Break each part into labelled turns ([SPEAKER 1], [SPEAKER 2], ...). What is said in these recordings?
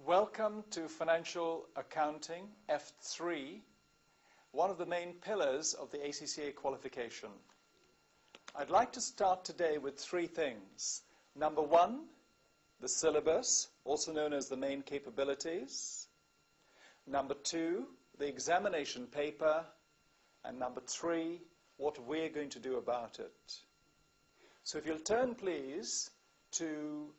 [SPEAKER 1] Welcome to Financial Accounting F3, one of the main pillars of the ACCA qualification. I'd like to start today with three things. Number one, the syllabus, also known as the main capabilities. Number two, the examination paper. And number three, what we're going to do about it. So if you'll turn, please, to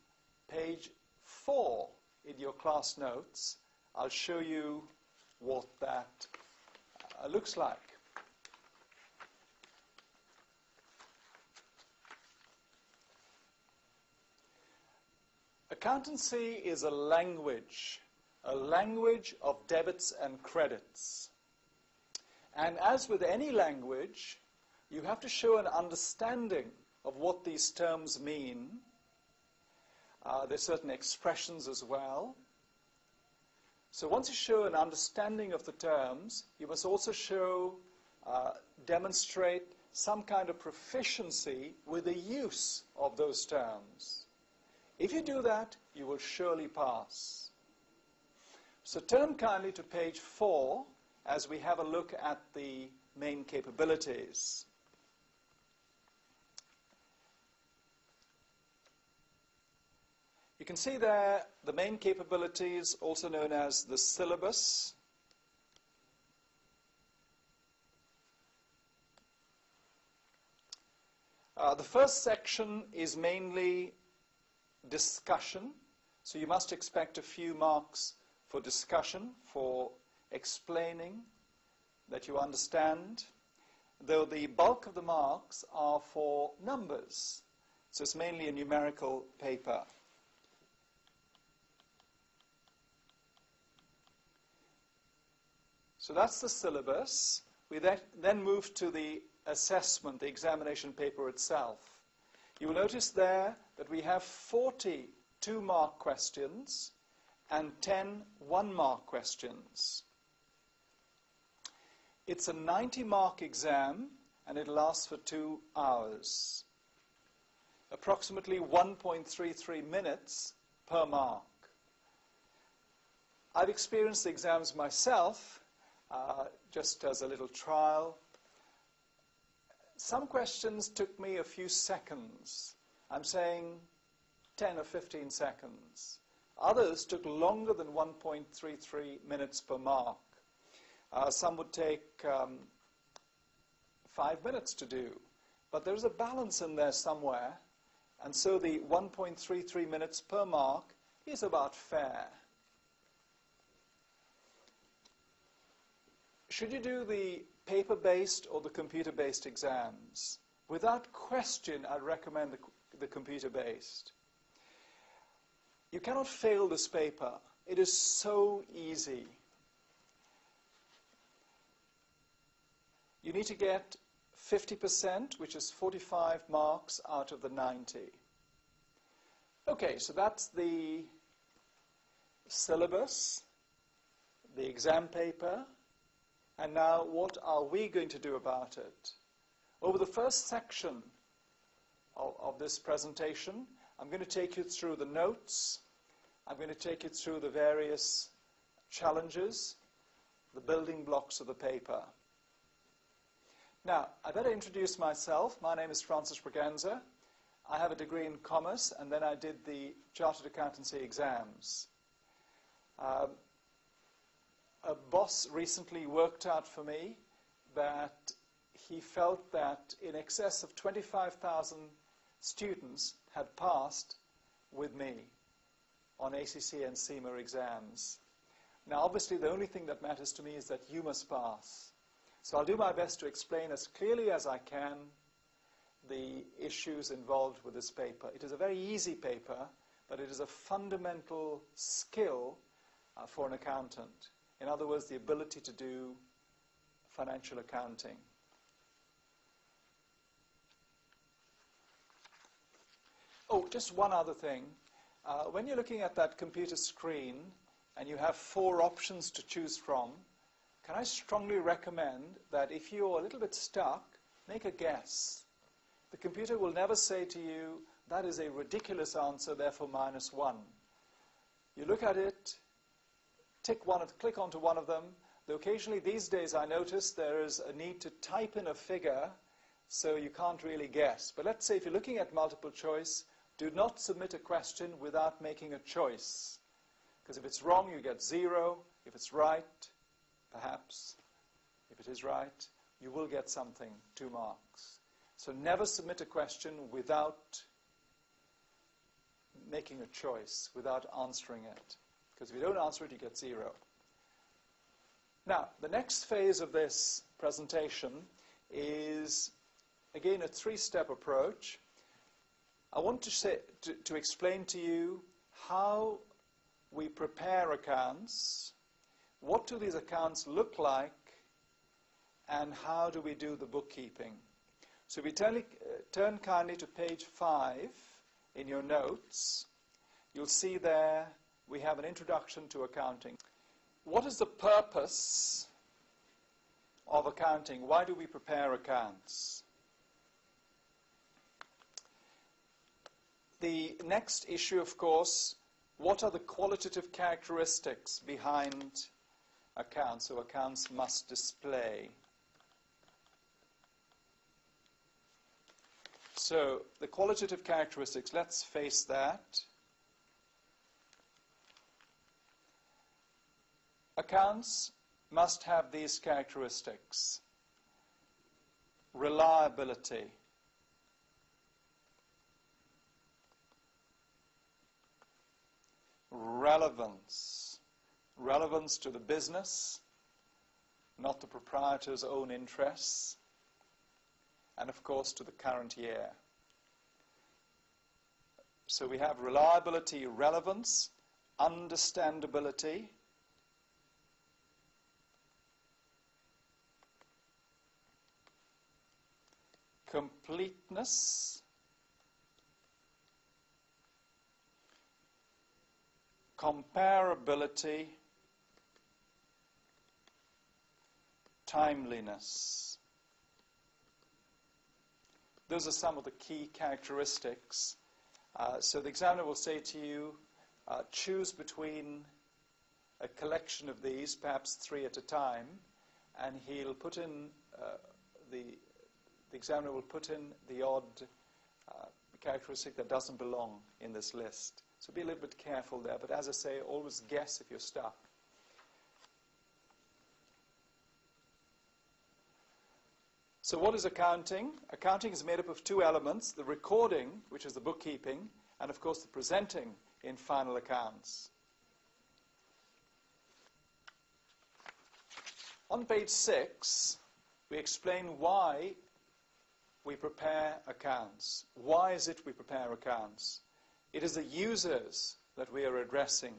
[SPEAKER 1] page 4 in your class notes, I'll show you what that looks like. Accountancy is a language of debits and credits. And as with any language, you have to show an understanding of what these terms mean. There's certain expressions as well. So once you show an understanding of the terms, you must also demonstrate some kind of proficiency with the use of those terms. If you do that, you will surely pass. So turn kindly to page 4 as we have a look at the main capabilities. You can see there the main capabilities, also known as the syllabus. The first section is mainly discussion, so you must expect a few marks for discussion, for explaining that you understand, though the bulk of the marks are for numbers, so it's mainly a numerical paper. So that's the syllabus. We then move to the assessment, the examination paper itself. You will notice there that we have 40 2-mark questions and 10 1-mark questions. It's a 90-mark exam and it lasts for 2 hours. Approximately 1.33 minutes per mark. I've experienced the exams myself, just as a little trial. Some questions took me a few seconds. I'm saying 10 or 15 seconds. Others took longer than 1.33 minutes per mark. Some would take 5 minutes to do. But there's a balance in there somewhere. And so the 1.33 minutes per mark is about fair. Should you do the paper-based or the computer-based exams? Without question, I'd recommend the computer-based. You cannot fail this paper. It is so easy. You need to get 50%, which is 45 marks out of the 90. Okay, so that's the syllabus, the exam paper. And now, what are we going to do about it? Over the first section of this presentation, I'm going to take you through the notes. I'm going to take you through the various challenges, the building blocks of the paper. Now, I better introduce myself. My name is Francis Braganza. I have a degree in commerce, and then I did the Chartered Accountancy exams. A boss recently worked out for me that he felt that in excess of 25,000 students had passed with me on ACCA and CIMA exams. Now, obviously, the only thing that matters to me is that you must pass. So I'll do my best to explain as clearly as I can the issues involved with this paper. It is a very easy paper, but it is a fundamental skill for an accountant. In other words, the ability to do financial accounting. Oh, just one other thing. When you're looking at that computer screen and you have 4 options to choose from, can I strongly recommend that if you're a little bit stuck, make a guess. The computer will never say to you, that is a ridiculous answer, therefore -1. You look at it, click onto one of them. Though occasionally these days I notice there is a need to type in a figure so you can't really guess. But let's say if you're looking at multiple choice, do not submit a question without making a choice. Because if it's wrong, you get 0. If it's right, perhaps, if it is right, you will get something, 2 marks. So never submit a question without making a choice, without answering it. Because if you don't answer it, you get 0. Now, the next phase of this presentation is, again, a 3-step approach. I want to explain to you how we prepare accounts, what do these accounts look like, and how do we do the bookkeeping. So we turn kindly to page 5 in your notes. You'll see there we have an introduction to accounting. What is the purpose of accounting? Why do we prepare accounts? The next issue, of course, what are the qualitative characteristics behind accounts? So accounts must display. So the qualitative characteristics, let's face that. Accounts must have these characteristics: reliability, relevance to the business, not the proprietor's own interests, and of course to the current year. So we have reliability, relevance, understandability, completeness, comparability, timeliness. Those are some of the key characteristics. So the examiner will say to you, choose between a collection of these, perhaps 3 at a time, and he'll put in the examiner will put in the odd characteristic that doesn't belong in this list. So be a little bit careful there, but as I say, always guess if you're stuck. So what is accounting? Accounting is made up of 2 elements: the recording, which is the bookkeeping, and of course the presenting in final accounts. On page 6, we explain why we prepare accounts. Why is it we prepare accounts? It is the users that we are addressing.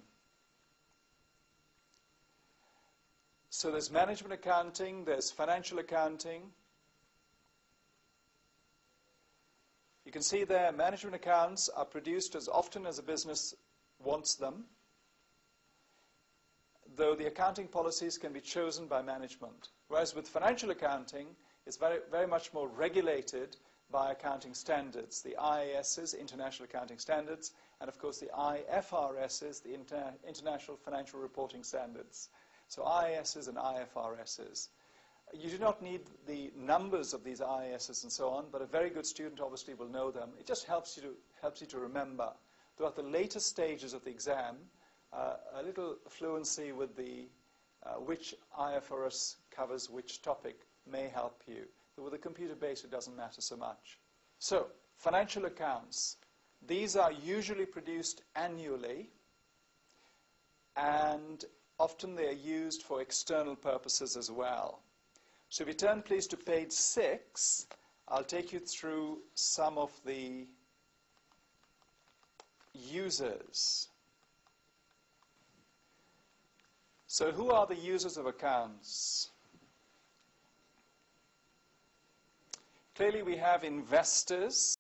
[SPEAKER 1] So there's management accounting, there's financial accounting. You can see there management accounts are produced as often as a business wants them, though the accounting policies can be chosen by management. Whereas with financial accounting, it's very, very much more regulated by accounting standards, the IASs, International Accounting Standards, and of course the IFRSs, the International Financial Reporting Standards. So IASs and IFRSs. You do not need the numbers of these IASs and so on, but a very good student obviously will know them. It just helps you to remember. Throughout the later stages of the exam, a little fluency with the which IFRS covers which topic may help you. But with a computer base, it doesn't matter so much. So, financial accounts. These are usually produced annually, and often they are used for external purposes as well. So if you turn please to page 6, I'll take you through some of the users. So who are the users of accounts? Clearly we have investors.